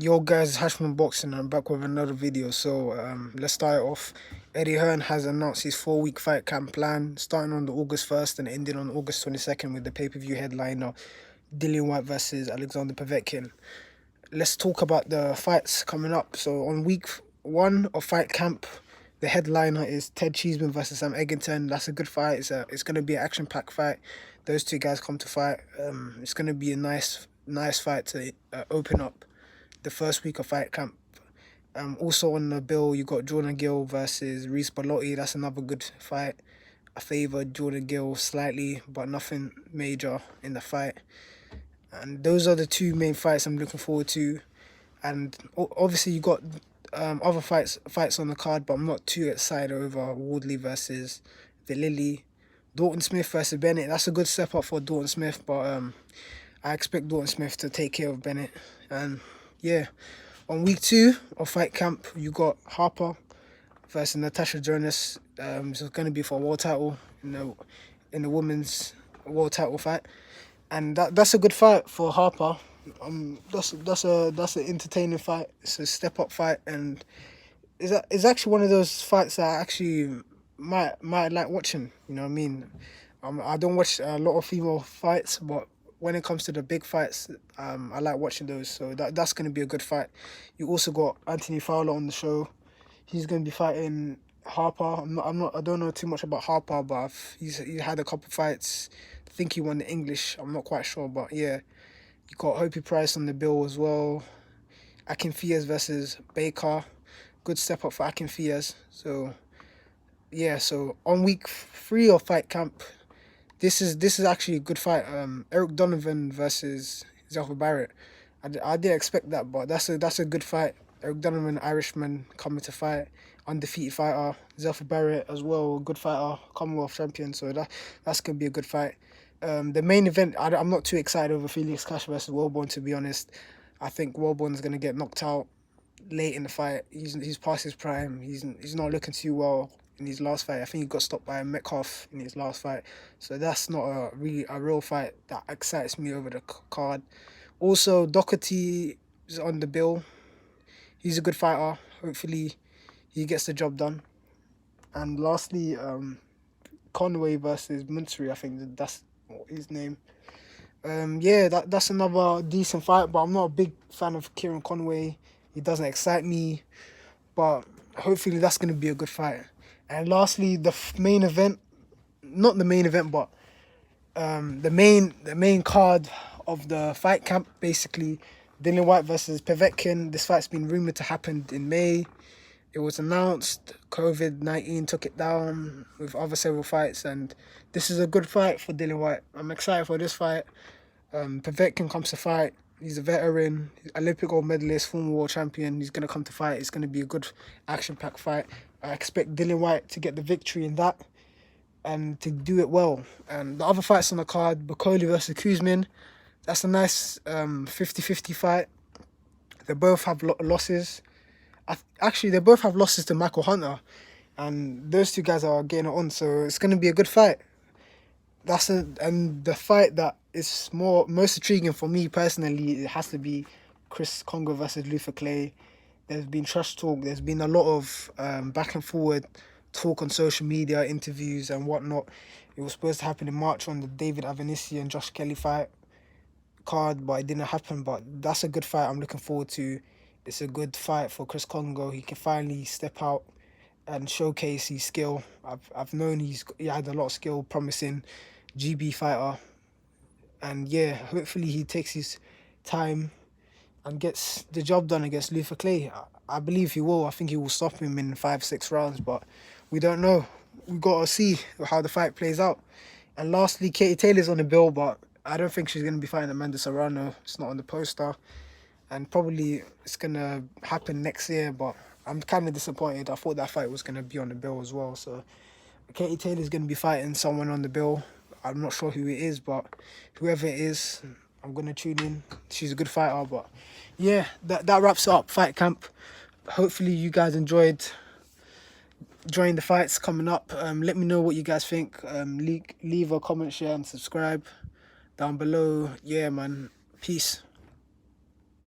Yo guys, Hashman Boxing. I'm back with another video. So let's start it off. Eddie Hearn has announced his 4-week fight camp plan, starting on the August 1st and ending on August 22nd with the pay-per-view headliner Dillian White versus Alexander Povetkin. Let's talk about the fights coming up. So on week 1 of fight camp, the headliner is Ted Cheeseman versus Sam Eggington. That's a good fight. It's gonna be an action-packed fight. Those two guys come to fight. It's gonna be a nice fight to open up the first week of fight camp. Also on the bill, you got Jordan Gill versus Reece Bellotti. That's another good fight. I favour Jordan Gill slightly, but nothing major in the fight. And those are the two main fights I'm looking forward to. And obviously you got other fights on the card, but I'm not too excited over Wardley versus the Lily. Dalton Smith versus Bennett. That's a good step up for Dalton Smith, but I expect Dalton Smith to take care of Bennett. And yeah, on week 2 of fight camp, you got Harper versus Natasha Jonas. It's going to be for a world title in the women's world title fight, and that's a good fight for Harper. That's an entertaining fight. It's a step up fight, and it's actually one of those fights that I actually might like watching. You know what I mean? I don't watch a lot of female fights, but when it comes to the big fights, I like watching those. So that's going to be a good fight. You also got Anthony Fowler on the show. He's going to be fighting Harper. I don't know too much about Harper, but he had a couple fights. I think he won the English. I'm not quite sure, but yeah. You got Hopi Price on the bill as well. Akin Fias versus Baker. Good step up for Akin Fias. So yeah. So on week 3 of fight camp, this is actually a good fight. Eric Donovan versus Zelfa Barrett. I didn't expect that, but that's a good fight. Eric Donovan, Irishman, coming to fight, undefeated fighter. Zelfa Barrett as well, good fighter, Commonwealth champion. So that's gonna be a good fight. The main event, I'm not too excited over Felix Cash versus Wellborn, to be honest. I think Wellborn's gonna get knocked out late in the fight. He's past his prime. He's not looking too well in his last fight. I think he got stopped by Metcalf in his last fight. So that's not a real fight that excites me over the card. Also, Doherty is on the bill. He's a good fighter. Hopefully, he gets the job done. And lastly, Conway versus Munsuri. I think that's his name. Yeah, that's another decent fight, but I'm not a big fan of Kieran Conway. He doesn't excite me, but hopefully that's going to be a good fight. And lastly, the main event, not the main event, but the main card of the fight camp, basically, Dillian White versus Povetkin. This fight's been rumoured to happen in May. It was announced. COVID-19 took it down with other several fights, and this is a good fight for Dillian White. I'm excited for this fight. Povetkin comes to fight. He's a veteran, Olympic gold medalist, former world champion. He's going to come to fight. It's going to be a good action-packed fight. I expect Dillian White to get the victory in that and to do it well. And the other fights on the card, Bukoli versus Kuzmin, that's a nice 50-50 fight. They both have losses. Actually, they both have losses to Michael Hunter. And those two guys are getting it on, so it's going to be a good fight. And the fight that is most intriguing for me personally, it has to be Chris Congo versus Luther Clay. There's been trash talk. There's been a lot of back and forward talk on social media, interviews and whatnot. It was supposed to happen in March on the David Avanessi and Josh Kelly fight card, but it didn't happen. But that's a good fight I'm looking forward to. It's a good fight for Chris Congo. He can finally step out and showcase his skill. I've known he had a lot of skill, promising GB fighter. And yeah, hopefully he takes his time and gets the job done against Luther Clay. I believe he will. I think he will stop him in 5-6 rounds, but we don't know. We got to see how the fight plays out. And lastly, Katie Taylor's on the bill, but I don't think she's going to be fighting Amanda Serrano. It's not on the poster. And probably it's going to happen next year, but I'm kind of disappointed. I thought that fight was going to be on the bill as well. So Katie Taylor's going to be fighting someone on the bill. I'm not sure who it is, but whoever it is, I'm going to tune in. She's a good fighter, but yeah, that wraps up fight camp. Hopefully you guys enjoyed the fights coming up. Let me know what you guys think. Leave a comment, share and subscribe down below. Yeah, man. Peace.